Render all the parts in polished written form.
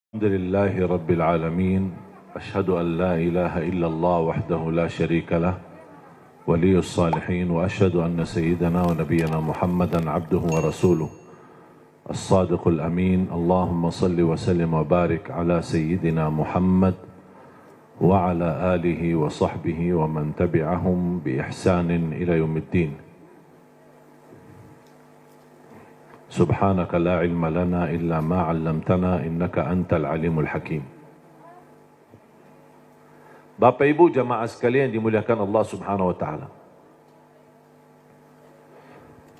الحمد لله رب العالمين. أشهد أن لا إله إلا الله وحده لا شريك له ولي الصالحين، وأشهد أن سيدنا ونبينا محمدا عبده ورسوله الصادق الأمين. اللهم صل وسلم وبارك على سيدنا محمد وعلى آله وصحبه ومن تبعهم بإحسان إلى يوم الدين. سبحانك لا علم لنا إلا ما علمتنا إنك أنت العليم الحكيم. Bapak Ibu jamaah sekalian dimuliakan Allah Subhanahu wa taala.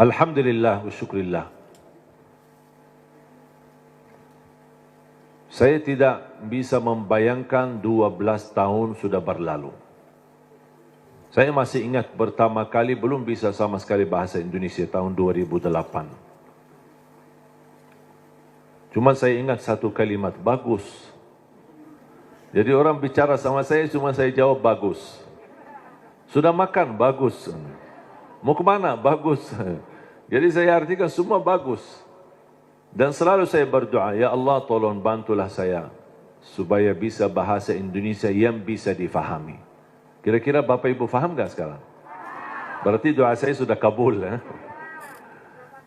Alhamdulillah wa syukrillah. Saya tidak bisa membayangkan 12 tahun sudah berlalu. Saya masih ingat pertama kali belum bisa sama sekali bahasa Indonesia tahun 2008. Cuma saya ingat satu kalimat, bagus. Jadi orang bicara sama saya, cuma saya jawab bagus. Sudah makan? Bagus. Mau kemana? Bagus. Jadi saya artikan semua bagus. Dan selalu saya berdoa, ya Allah tolong bantulah saya supaya bisa bahasa Indonesia yang bisa difahami. Kira-kira Bapak Ibu faham gak sekarang? Berarti doa saya sudah kabul.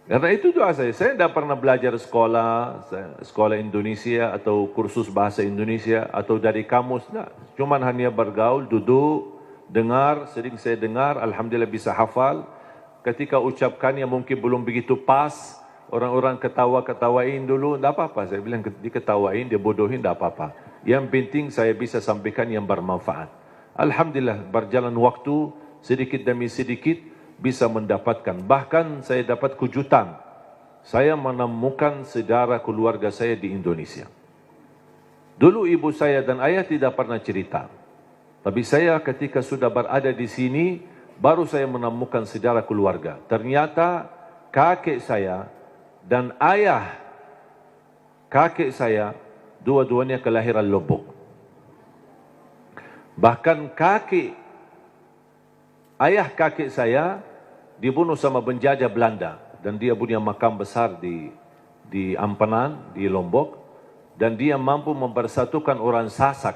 Karena itu doa saya tidak pernah belajar sekolah Indonesia atau kursus bahasa Indonesia atau dari kamus. Nah, cuman hanya bergaul, duduk, dengar, sering saya dengar, alhamdulillah bisa hafal. Ketika ucapkannya mungkin belum begitu pas, orang-orang ketawain dulu, tidak apa-apa. Saya bilang diketawain, dia bodohin, tidak apa-apa. Yang penting saya bisa sampaikan yang bermanfaat. Alhamdulillah berjalan waktu sedikit demi sedikit bisa mendapatkan. Bahkan saya dapat kejutan. Saya menemukan saudara keluarga saya di Indonesia. Dulu ibu saya dan ayah tidak pernah cerita. Tapi saya ketika sudah berada di sini, baru saya menemukan saudara keluarga. Ternyata kakek saya dan ayah kakek saya, dua-duanya kelahiran Lombok. Bahkan ayah kakek saya dibunuh sama penjajah Belanda dan dia punya makam besar di Ampenan, di Lombok, dan dia mampu mempersatukan orang Sasak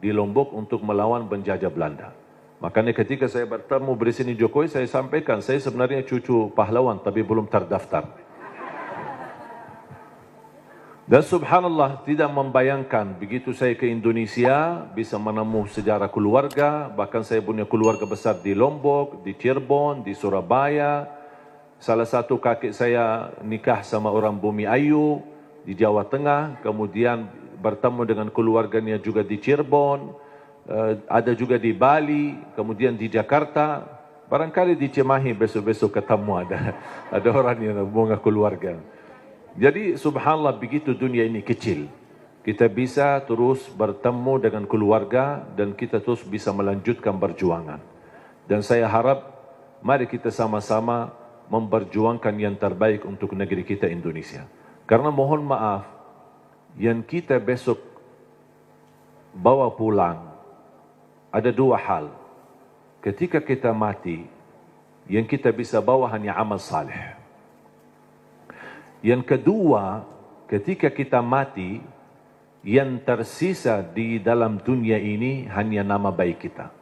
di Lombok untuk melawan penjajah Belanda. Makanya ketika saya bertemu Presiden Jokowi, saya sampaikan saya sebenarnya cucu pahlawan tapi belum terdaftar. Dan subhanallah tidak membayangkan begitu saya ke Indonesia bisa menemukan sejarah keluarga. Bahkan saya punya keluarga besar di Lombok, di Cirebon, di Surabaya. Salah satu kakek saya nikah sama orang Bumi Ayu di Jawa Tengah. Kemudian bertemu dengan keluarganya juga di Cirebon. Ada juga di Bali, kemudian di Jakarta. Barangkali di Cimahi besok-besok ketemu ada orang yang bunga keluarga. Jadi subhanallah begitu dunia ini kecil. Kita bisa terus bertemu dengan keluarga dan kita terus bisa melanjutkan perjuangan. Dan saya harap mari kita sama-sama memperjuangkan yang terbaik untuk negeri kita Indonesia. Karena mohon maaf, yang kita besok bawa pulang ada dua hal. Ketika kita mati, yang kita bisa bawa hanya amal saleh. Yang kedua, ketika kita mati, yang tersisa di dalam dunia ini hanya nama baik kita.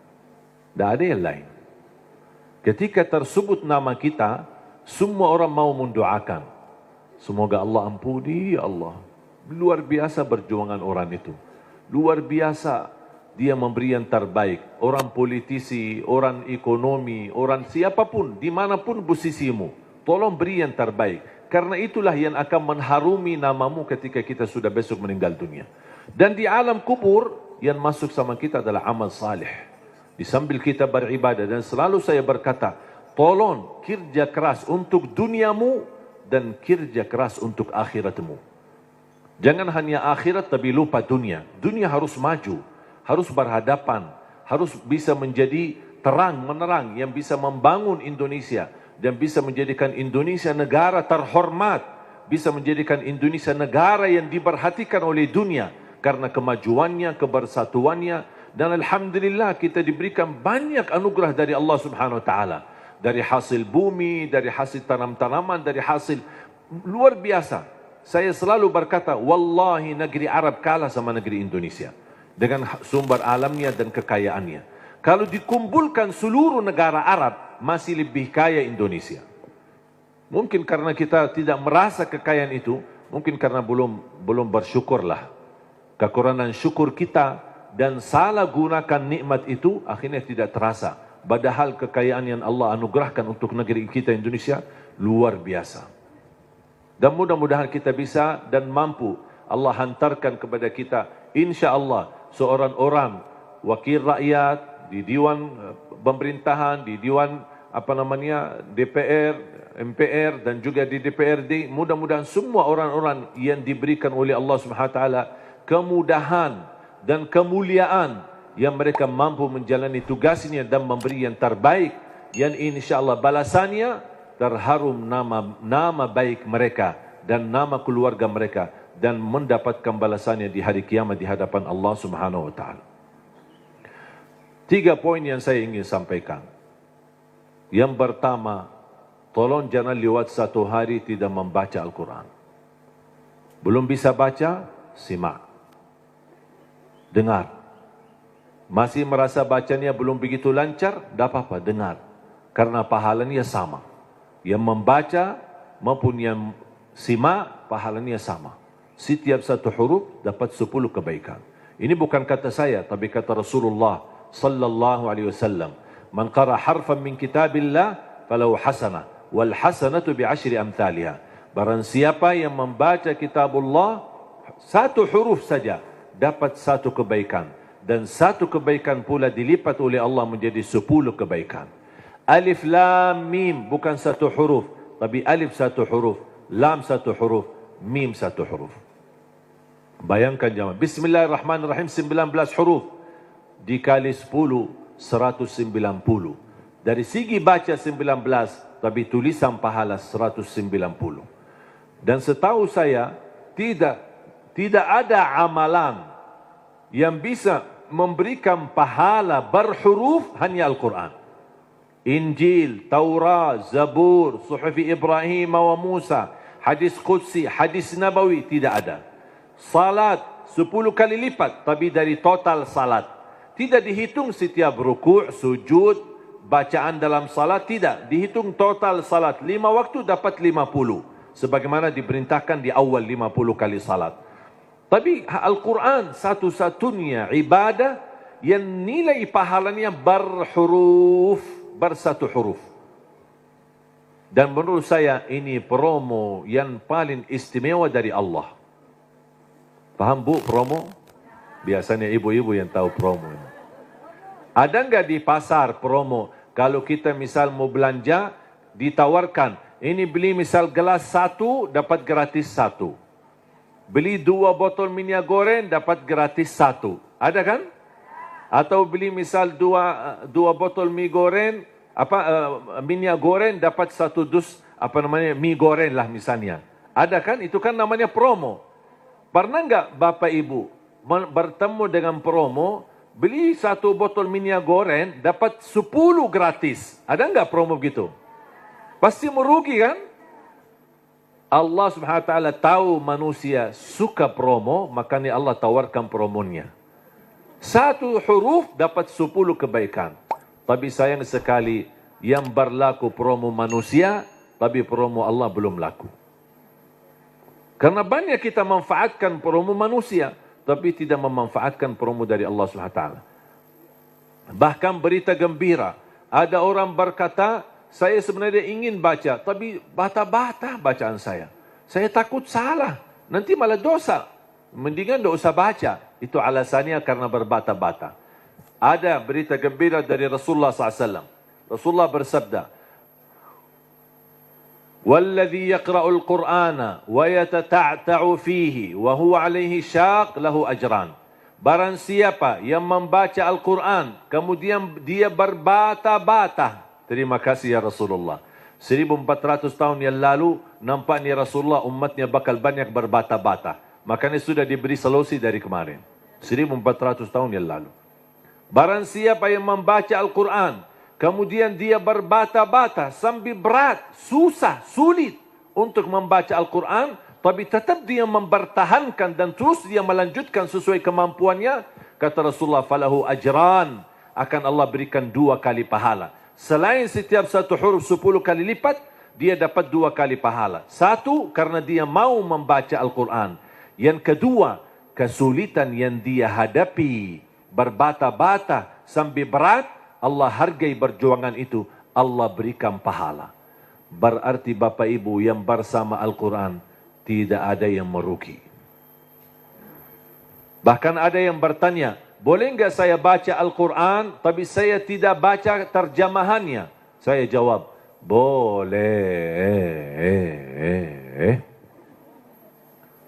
Tidak ada yang lain. Ketika tersebut nama kita, semua orang mau mendoakan. Semoga Allah ampuni, ya Allah. Luar biasa perjuangan orang itu. Luar biasa dia memberi yang terbaik. Orang politisi, orang ekonomi, orang siapapun, dimanapun posisimu. Tolong beri yang terbaik. Karena itulah yang akan mengharumi namamu ketika kita sudah besok meninggal dunia. Dan di alam kubur, yang masuk sama kita adalah amal salih. Di sambil kita beribadah. Dan selalu saya berkata, tolong kerja keras untuk duniamu dan kerja keras untuk akhiratmu. Jangan hanya akhirat tapi lupa dunia. Dunia harus maju, harus berhadapan, harus bisa menjadi terang, menerang yang bisa membangun Indonesia. Dan bisa menjadikan Indonesia negara terhormat. Bisa menjadikan Indonesia negara yang diperhatikan oleh dunia. Karena kemajuannya, kebersatuannya. Dan alhamdulillah kita diberikan banyak anugerah dari Allah subhanahu wa ta'ala. Dari hasil bumi, dari hasil tanam-tanaman, dari hasil luar biasa. saya selalu berkata, wallahi negeri Arab kalah sama negeri Indonesia dengan sumber alamnya dan kekayaannya. Kalau dikumpulkan seluruh negara Arab, masih lebih kaya Indonesia. Mungkin karena kita tidak merasa kekayaan itu, mungkin karena belum bersyukurlah. Kekurangan syukur kita dan salah gunakan nikmat itu akhirnya tidak terasa. Padahal kekayaan yang Allah anugerahkan untuk negeri kita Indonesia luar biasa. Dan mudah-mudahan kita bisa dan mampu Allah hantarkan kepada kita, insya Allah, seorang orang wakil rakyat di Dewan Pemerintahan, di Dewan DPR, MPR dan juga di DPRD. Mudah-mudahan semua orang-orang yang diberikan oleh Allah SWT kemudahan dan kemuliaan yang mereka mampu menjalani tugasnya dan memberi yang terbaik, yang insya Allah balasannya terharum nama baik mereka dan nama keluarga mereka dan mendapatkan balasannya di hari kiamat di hadapan Allah Subhanahu wa taala. 3 poin yang saya ingin sampaikan. Yang pertama, tolong jangan lewat satu hari tidak membaca Al-Quran. Belum bisa baca, simak. Dengar. Masih merasa bacanya belum begitu lancar, tak apa-apa, dengar. Karena pahalanya sama. Yang membaca maupun yang simak, pahalanya sama. Setiap satu huruf dapat 10 kebaikan. Ini bukan kata saya, tapi kata Rasulullah sallallahu alaihi wasallam. Man qara harfan min kitabillah falahu hasanah wal hasanatu bi 10 amthaliha. Barang siapa yang membaca kitabullah satu huruf saja dapat 1 kebaikan, dan 1 kebaikan pula dilipat oleh Allah menjadi 10 kebaikan. Alif lam mim bukan 1 huruf, tapi alif 1 huruf, lam 1 huruf, mim 1 huruf. Bayangkan jemaah, Bismillahirrahmanirrahim 19 huruf dikali 10 190. Dari segi baca 19, tapi tulisan pahala 190. Dan setahu saya tidak ada amalan yang bisa memberikan pahala berhuruf hanya Al-Quran. Injil, Taurat, Zabur, Suhufi Ibrahim wa Musa, hadis Qudsi, hadis Nabawi, tidak ada. Salat 10 kali lipat, tapi dari total salat. Tidak dihitung setiap rukuk, sujud, bacaan dalam salat, tidak. Dihitung total salat. 5 waktu dapat 50. Sebagaimana diperintahkan di awal 50 kali salat. Tapi Al-Quran satu-satunya ibadah yang nilai pahalanya berhuruf, bersatu huruf. Dan menurut saya ini promo yang paling istimewa dari Allah. Paham bu promo? Biasanya ibu-ibu yang tahu promo. Ada enggak di pasar promo? Kalau kita misal mau belanja, ditawarkan. Ini beli misal gelas 1, dapat gratis 1. Beli 2 botol minyak goreng, dapat gratis 1. Ada kan? Atau beli misal 2 botol mie goreng, minyak goreng, dapat 1 dus, mie goreng lah misalnya. Ada kan? Itu kan namanya promo. Pernah enggak Bapak Ibu bertemu dengan promo, beli 1 botol minyak goreng, dapat 10 gratis. Ada enggak promo begitu? Pasti merugi kan? Allah SWT tahu manusia suka promo, makanya Allah tawarkan promonya. 1 huruf dapat 10 kebaikan. Tapi sayang sekali, yang berlaku promo manusia, tapi promo Allah belum laku. Karena banyak kita manfaatkan promo manusia, tapi tidak memanfaatkan promo dari Allah SWT. Bahkan berita gembira, ada orang berkata, saya sebenarnya ingin baca, tapi bata-bata bacaan saya. Saya takut salah, nanti malah dosa. Mendingan tidak usah baca. Itu alasannya karena berbata-bata. Ada berita gembira dari Rasulullah SAW. Rasulullah bersabda, "Walladhi yaqra'ul Qur'ana wa yatata'ta'u fihi wa huwa 'alaihi syaq lahu ajran." Barang siapa yang membaca Al-Quran, kemudian dia berbata-bata. Terima kasih ya Rasulullah. 1400 tahun yang lalu, nampaknya Rasulullah umatnya bakal banyak berbata-bata. Makanya sudah diberi solusi dari kemarin. 1400 tahun yang lalu. Barang siapa yang membaca Al-Quran, kemudian dia berbata-bata sambil berat, susah, sulit untuk membaca Al-Quran, tapi tetap dia mempertahankan dan terus dia melanjutkan sesuai kemampuannya, kata Rasulullah, falahu ajran, akan Allah berikan 2 kali pahala. Selain setiap satu huruf 10 kali lipat, dia dapat 2 kali pahala. Satu, karena dia mau membaca Al-Quran. Yang kedua, kesulitan yang dia hadapi, berbata-bata sampai berat, Allah hargai perjuangan itu, Allah berikan pahala. Berarti Bapak Ibu yang bersama Al-Quran, tidak ada yang merugi. Bahkan ada yang bertanya, boleh enggak saya baca Al-Quran, tapi saya tidak baca terjemahannya? Saya jawab, boleh.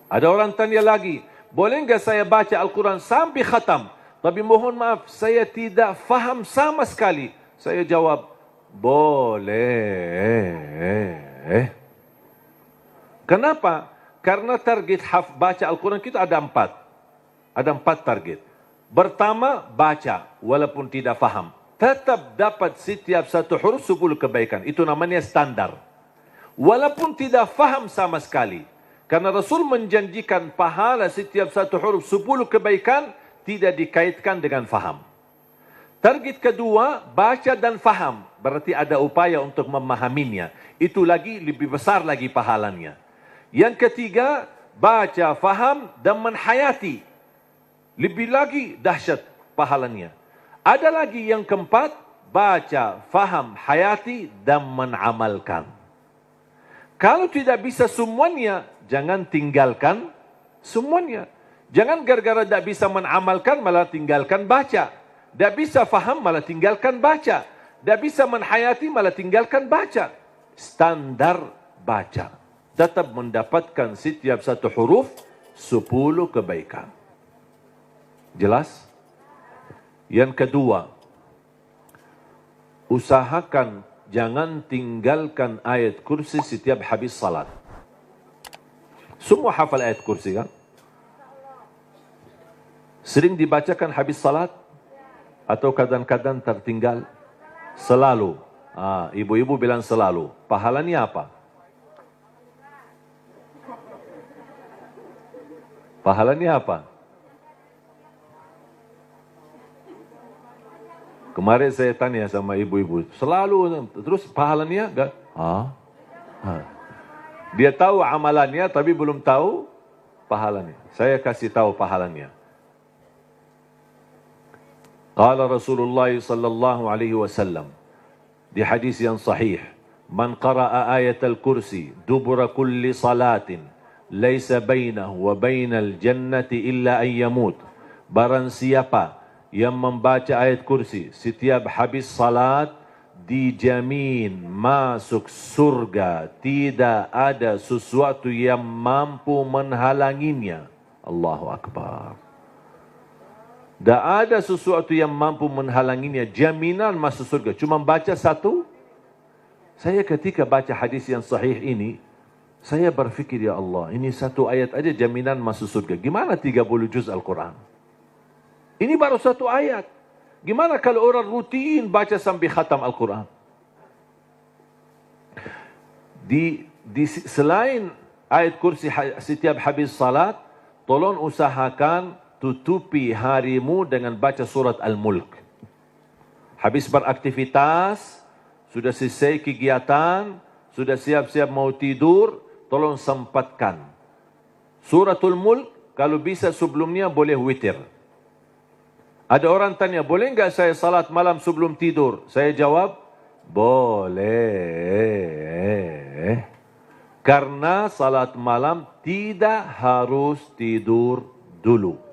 Ada orang tanya lagi, boleh enggak saya baca Al-Quran sampai khatam, tapi mohon maaf, saya tidak faham sama sekali? Saya jawab, boleh. Kenapa? Karena target baca Al-Quran kita ada 4. Ada 4 target. Pertama, baca walaupun tidak faham. Tetap dapat setiap satu huruf 10 kebaikan. Itu namanya standar. Walaupun tidak faham sama sekali. Karena Rasul menjanjikan pahala setiap satu huruf 10 kebaikan tidak dikaitkan dengan faham. Target kedua, baca dan faham. Berarti ada upaya untuk memahaminya. Itu lagi lebih besar lagi pahalanya. Yang ketiga, baca, faham dan menhayati. Lebih lagi dahsyat pahalanya. Ada lagi yang keempat, baca, faham, hayati dan menamalkan. Kalau tidak bisa semuanya, jangan tinggalkan semuanya. Jangan gara-gara tidak bisa menamalkan malah tinggalkan baca. Tidak bisa faham malah tinggalkan baca. Tidak bisa menhayati malah tinggalkan baca. Standar baca. Tetap mendapatkan setiap satu huruf 10 kebaikan. Jelas? Yang kedua, usahakan jangan tinggalkan ayat kursi setiap habis salat. Semua hafal ayat kursi kan? Sering dibacakan habis salat? Atau kadang-kadang tertinggal? Selalu. Ibu-ibu bilang selalu. Pahalanya apa? Pahalanya apa? Kemarin saya tanya sama ibu-ibu. Selalu. Terus pahalanya? Enggak. Dia tahu amalannya tapi belum tahu pahalanya. Saya kasih tahu pahalanya. Qala Rasulullah sallallahu alaihi wasallam di hadis yang sahih, man qara'a ayatal kursi dubura kulli salatin laisa bainahu wa bainal jannati illa an yamut. Barang siapa yang membaca ayat kursi setiap habis salat, dijamin masuk surga, tidak ada sesuatu yang mampu menghalanginya. Allahu Akbar. Tak ada sesuatu yang mampu menghalanginya, jaminan masuk surga. Cuma baca satu. Saya ketika baca hadis yang sahih ini, saya berfikir, ya Allah, ini satu ayat aja jaminan masuk surga. Gimana 30 juz Al-Quran? Ini baru satu ayat. Gimana kalau orang rutin baca sampai khatam Al-Quran? Selain ayat kursi setiap habis salat, tolong usahakan tutupi harimu dengan baca surat Al-Mulk. Habis beraktivitas, sudah selesai kegiatan, sudah siap-siap mau tidur, tolong sempatkan. Suratul Mulk, kalau bisa sebelumnya boleh witir. Ada orang tanya, boleh enggak saya salat malam sebelum tidur? Saya jawab, boleh. Karena salat malam tidak harus tidur dulu.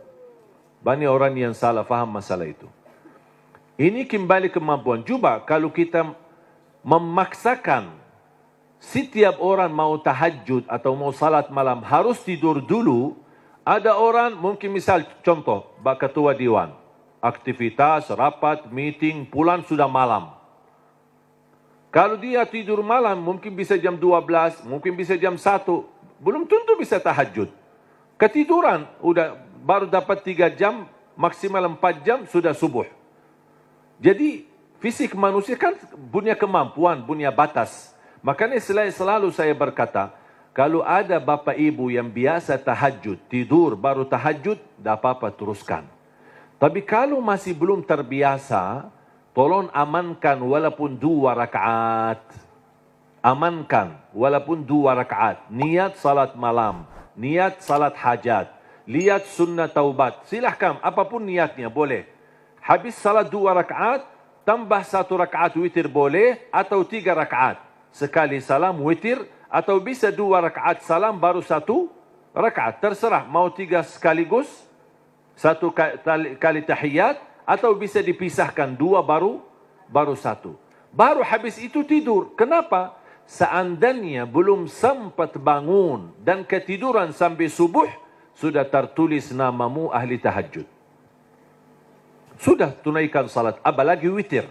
Banyak orang yang salah faham masalah itu. Ini kembali kemampuan. Cuba kalau kita memaksakan setiap orang mau tahajud atau mau salat malam harus tidur dulu. Ada orang mungkin misal contoh, Pak Ketua Dewan. Aktivitas, rapat, meeting, pulang sudah malam. Kalau dia tidur malam mungkin bisa jam 12, mungkin bisa jam 1. Belum tentu bisa tahajud. Ketiduran, baru dapat 3 jam, maksimal 4 jam, sudah subuh. Jadi, fisik manusia kan punya kemampuan, punya batas. Makanya selalu saya berkata, Kalau ada bapa ibu yang biasa tahajud, tidur baru tahajud, tak apa-apa teruskan. Tapi kalau masih belum terbiasa, tolong amankan walaupun 2 rakaat. Amankan walaupun 2 rakaat. Niat salat malam, niat salat hajat, lihat sunnah taubat. Silahkan, apapun niatnya boleh. Habis salat 2 rakaat, tambah 1 rakaat witir boleh, atau 3 rakaat. Sekali salam witir, atau bisa 2 rakaat salam baru 1 rakaat. Terserah, mau 3 sekaligus, 1 kali tahiyat, atau bisa dipisahkan 2 baru 1. Baru habis itu tidur. Kenapa? Seandainya belum sempat bangun dan ketiduran sampai subuh, sudah tertulis namamu ahli tahajud. Sudah tunaikan salat, apalagi witir.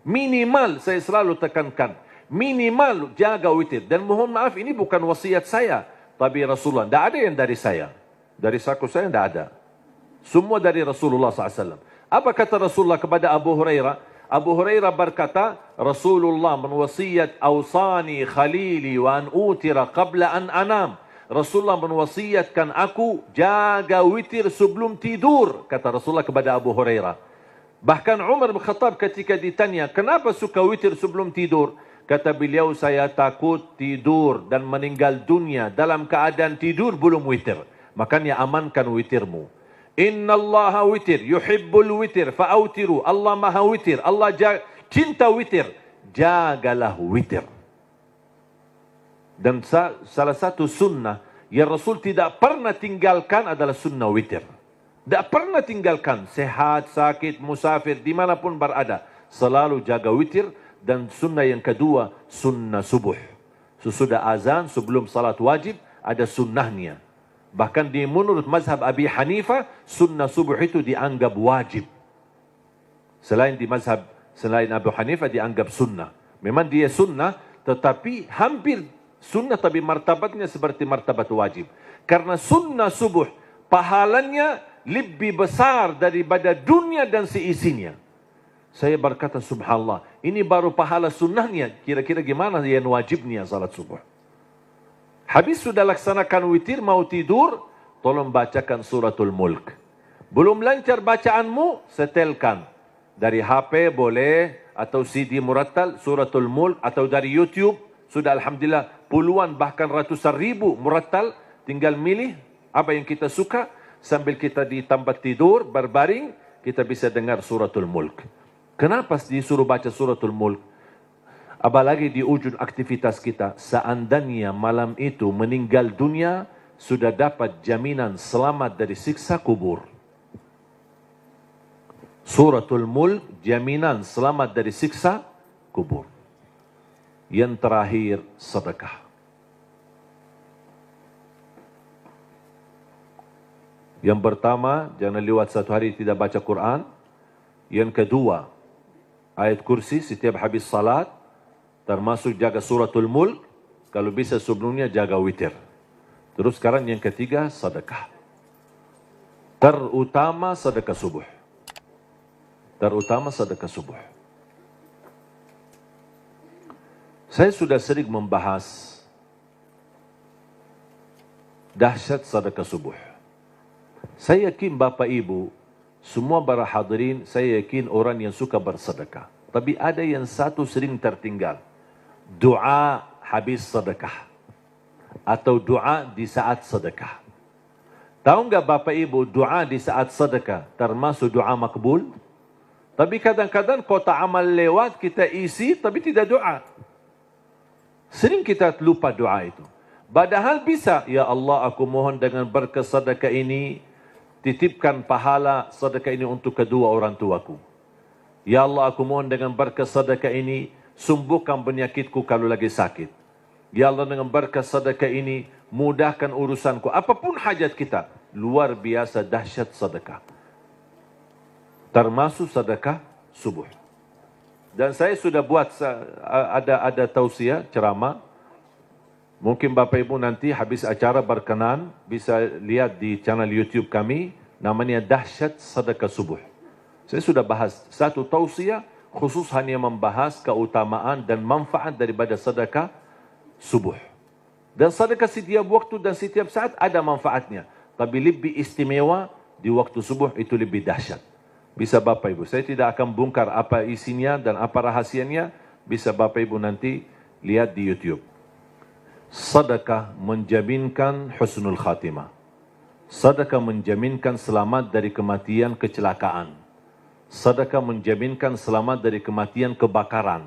Minimal, saya selalu tekankan, minimal jaga witir. Dan mohon maaf, ini bukan wasiat saya, tapi Rasulullah. Tidak ada yang dari saya. Dari saku saya tidak ada. Semua dari Rasulullah SAW. Apa kata Rasulullah kepada Abu Hurairah? Abu Hurairah berkata, Rasulullah menwasiat, awsani khalili wa an utira qabla an anam. Rasulullah menwasiatkan aku jaga witir sebelum tidur, kata Rasulullah kepada Abu Hurairah. Bahkan Umar bin Khattab ketika ditanya, kenapa suka witir sebelum tidur? Kata beliau, saya takut tidur dan meninggal dunia dalam keadaan tidur belum witir. Makanya amankan witirmu. Inna Allah witir, yuhibbul witir, fa'autiru. Allah maha witir, Allah cinta witir. Jagalah witir. Dan salah satu sunnah yang Rasul tidak pernah tinggalkan adalah sunnah witir. Tidak pernah tinggalkan, sehat, sakit, musafir, dimanapun berada. Selalu jaga witir. Dan sunnah yang kedua, sunnah subuh. Sesudah azan, sebelum salat wajib, ada sunnahnya. Bahkan di menurut mazhab Abi Hanifah, sunnah subuh itu dianggap wajib. Selain Abu Hanifah dianggap sunnah. Memang dia sunnah, tetapi hampir sunnah, tapi martabatnya seperti martabat wajib. Karena sunnah subuh, pahalanya lebih besar daripada dunia dan seisinya. Saya berkata, subhanallah, ini baru pahala sunnahnya. Kira-kira gimana yang wajibnya salat subuh? Habis sudah laksanakan witir, mau tidur, tolong bacakan suratul mulk. Belum lancar bacaanmu, setelkan. Dari HP boleh, atau CD murattal, suratul mulk, atau dari YouTube. Sudah alhamdulillah puluhan bahkan ratusan ribu murattal. Tinggal milih apa yang kita suka. Sambil kita di tempat tidur, berbaring, kita bisa dengar suratul mulk. Kenapa disuruh baca suratul mulk? Apalagi di ujung aktivitas kita. Seandainya malam itu meninggal dunia, sudah dapat jaminan selamat dari siksa kubur. Suratul mulk, jaminan selamat dari siksa kubur. Yang terakhir, sedekah. Yang pertama, jangan lewat satu hari tidak baca Quran. Yang kedua, ayat kursi setiap habis salat, termasuk jaga suratul mulk. Kalau bisa sebelumnya jaga witir. Terus sekarang yang ketiga, sedekah. Terutama sedekah subuh. Terutama sedekah subuh. Saya sudah sering membahas dahsyat sedekah subuh. Saya yakin Bapak Ibu, semua para hadirin, saya yakin orang yang suka bersedekah. Tapi ada yang satu sering tertinggal. Doa habis sedekah. Atau doa di saat sedekah. Tahu enggak Bapak Ibu, doa di saat sedekah termasuk doa makbul? Tapi kadang-kadang kotak amal lewat, kita isi tapi tidak doa. Sering kita lupa doa itu. Padahal bisa, ya Allah aku mohon dengan berkat sedekah ini, titipkan pahala sedekah ini untuk kedua orang tuaku. Ya Allah aku mohon dengan berkat sedekah ini, sembuhkan penyakitku kalau lagi sakit. Ya Allah dengan berkat sedekah ini, mudahkan urusanku. Apapun hajat kita, luar biasa dahsyat sedekah. Termasuk sedekah subuh. Dan saya sudah buat ada tausiah, ceramah. Mungkin Bapak Ibu nanti habis acara berkenan, bisa lihat di channel YouTube kami, namanya Dahsyat Sedekah Subuh. Saya sudah bahas satu tausiah, khusus hanya membahas keutamaan dan manfaat daripada sedekah subuh. Dan sedekah setiap waktu dan setiap saat ada manfaatnya. Tapi lebih istimewa di waktu subuh, itu lebih dahsyat. Bisa Bapak Ibu, saya tidak akan bongkar apa isinya dan apa rahasianya. Bisa Bapak Ibu nanti lihat di YouTube. Sedekah menjaminkan husnul khatimah. Sedekah menjaminkan selamat dari kematian kecelakaan. Sedekah menjaminkan selamat dari kematian kebakaran.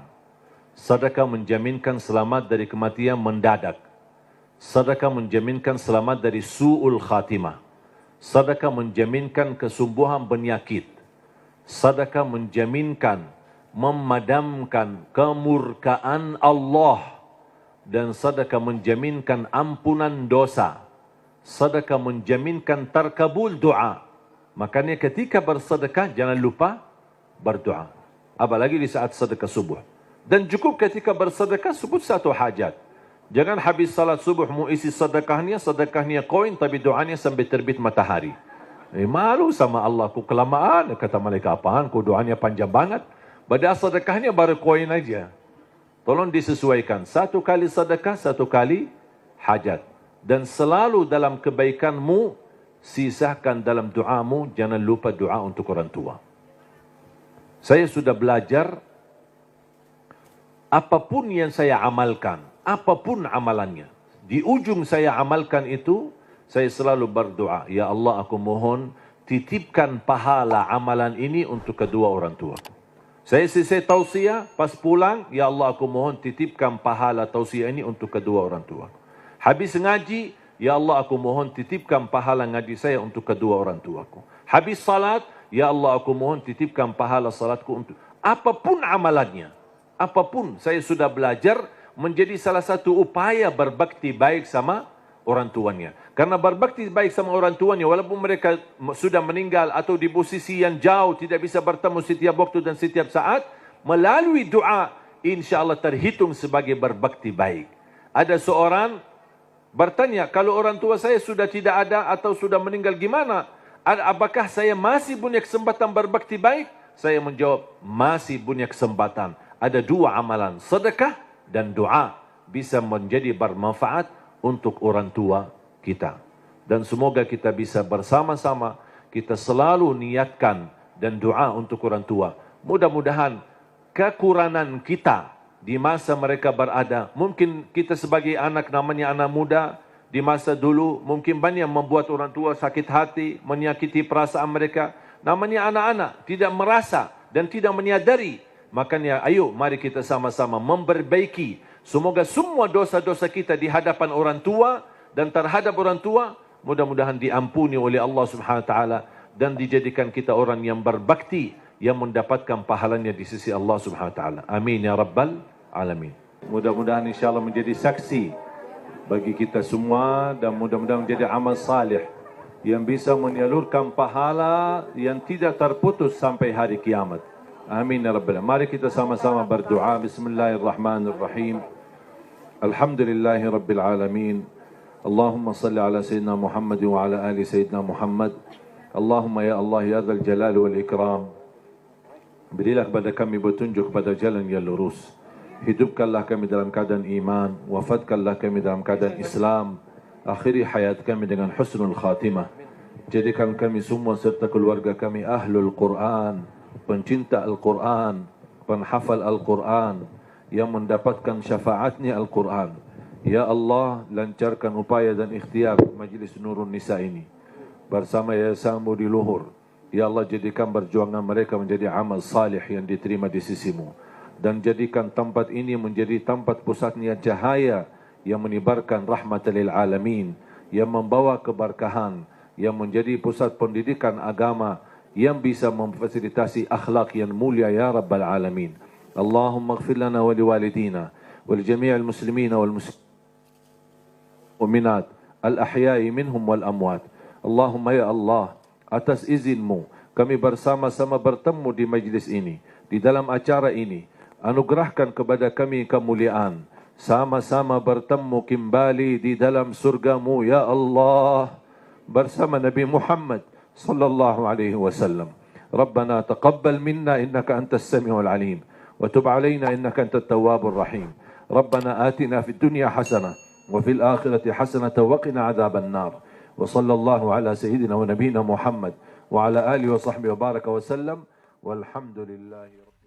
Sedekah menjaminkan selamat dari kematian mendadak. Sedekah menjaminkan selamat dari su'ul khatimah. Sedekah menjaminkan kesembuhan penyakit. Sedekah menjaminkan memadamkan kemurkaan Allah. Dan sedekah menjaminkan ampunan dosa. Sedekah menjaminkan terkabul doa. Makanya ketika bersedekah jangan lupa berdoa. Apalagi di saat sedekah subuh. Dan cukup ketika bersedekah sebut satu hajat. Jangan habis salat subuh mu isi sedekahnya koin tapi doanya sampai terbit matahari. Malu sama Allah, ku kelamaan, kata malaikat, apaan ku doanya panjang banget. Padahal sedekahnya baru koin aja. Tolong disesuaikan, satu kali sedekah, satu kali hajat. Dan selalu dalam kebaikanmu, sisakan dalam doamu, jangan lupa doa untuk orang tua. Saya sudah belajar, apapun yang saya amalkan, apapun amalannya, di ujung saya amalkan itu, saya selalu berdoa, ya Allah aku mohon titipkan pahala amalan ini untuk kedua orang tua. Saya selesai tausiah, pas pulang, ya Allah aku mohon titipkan pahala tausiah ini untuk kedua orang tua. Habis ngaji, ya Allah aku mohon titipkan pahala ngaji saya untuk kedua orang tuaku. Habis salat, ya Allah aku mohon titipkan pahala salatku untuk apapun amalannya. Apapun saya sudah belajar menjadi salah satu upaya berbakti baik sama orang tuanya. Karena berbakti baik sama orang tuanya, walaupun mereka sudah meninggal atau di posisi yang jauh, tidak bisa bertemu setiap waktu dan setiap saat, melalui doa, insya Allah terhitung sebagai berbakti baik. Ada seorang bertanya, kalau orang tua saya sudah tidak ada atau sudah meninggal gimana? Apakah saya masih punya kesempatan berbakti baik? Saya menjawab, masih punya kesempatan. Ada dua amalan, sedekah dan doa bisa menjadi bermanfaat untuk orang tua kita. Dan semoga kita bisa bersama-sama, kita selalu niatkan dan doa untuk orang tua. Mudah-mudahan kekurangan kita di masa mereka berada, mungkin kita sebagai anak, namanya anak muda, di masa dulu mungkin banyak membuat orang tua sakit hati, menyakiti perasaan mereka. Namanya anak-anak, tidak merasa dan tidak menyadari. Makanya ayo mari kita sama-sama memperbaiki. Semoga semua dosa-dosa kita di hadapan orang tua dan terhadap orang tua mudah-mudahan diampuni oleh Allah Subhanahu wa taala dan dijadikan kita orang yang berbakti yang mendapatkan pahalanya di sisi Allah Subhanahu wa taala. Amin ya rabbal alamin. Mudah-mudahan insyaallah menjadi saksi bagi kita semua dan mudah-mudahan menjadi amal salih yang bisa menyalurkan pahala yang tidak terputus sampai hari kiamat. Amin ya rabbal alamin. Mari kita sama-sama berdoa. Bismillahirrahmanirrahim. Alhamdulillahi rabbil alamin. Allahumma salli ala sayyidina Muhammad wa ala ali sayyidina Muhammad. Allahumma ya Allah ya dzal jalal wal ikram. Berilah kepada kami petunjuk pada jalan yang lurus. Hidupkanlah kami dalam keadaan iman, wafatkanlah kami dalam keadaan Islam. Akhiri hayat kami dengan husnul khatimah. Jadikan kami semua serta keluarga kami ahlul Quran, pencinta Al-Quran, penghafal Al-Quran, yang mendapatkan syafaatnya Al-Quran. Ya Allah, lancarkan upaya dan ikhtiar Majlis Nurun Nisa ini bersama Yayasanmu di Luhur. Ya Allah, jadikan perjuangan mereka menjadi amal salih yang diterima di sisimu. Dan jadikan tempat ini menjadi tempat pusatnya cahaya yang menyebarkan rahmatan lil alamin, yang membawa keberkahan, yang menjadi pusat pendidikan agama, yang bisa memfasilitasi akhlak yang mulia ya rabbal alamin. Allahumma ighfir lana wa liwalidina wa li jami'il muslimina wal mu'minat al ahya'i minhum wal amwat. Allahumma ya Allah, atas izinmu kami bersama-sama bertemu di majlis ini, di dalam acara ini. Anugerahkan kepada kami kemuliaan, sama-sama bertemu kembali di dalam surgamu ya Allah bersama Nabi Muhammad sallallahu alaihi wasallam. Rabbana taqabbal minna innaka antas samiul alim wa tub alaina innaka antat tawwabur rahim. Rabbana atina fid dunya hasanah وفي الآخرة حسنة وقنا عذاب النار. وصلى الله على سيدنا ونبينا محمد وعلى آله وصحبه وبارك وسلم، والحمد لله رب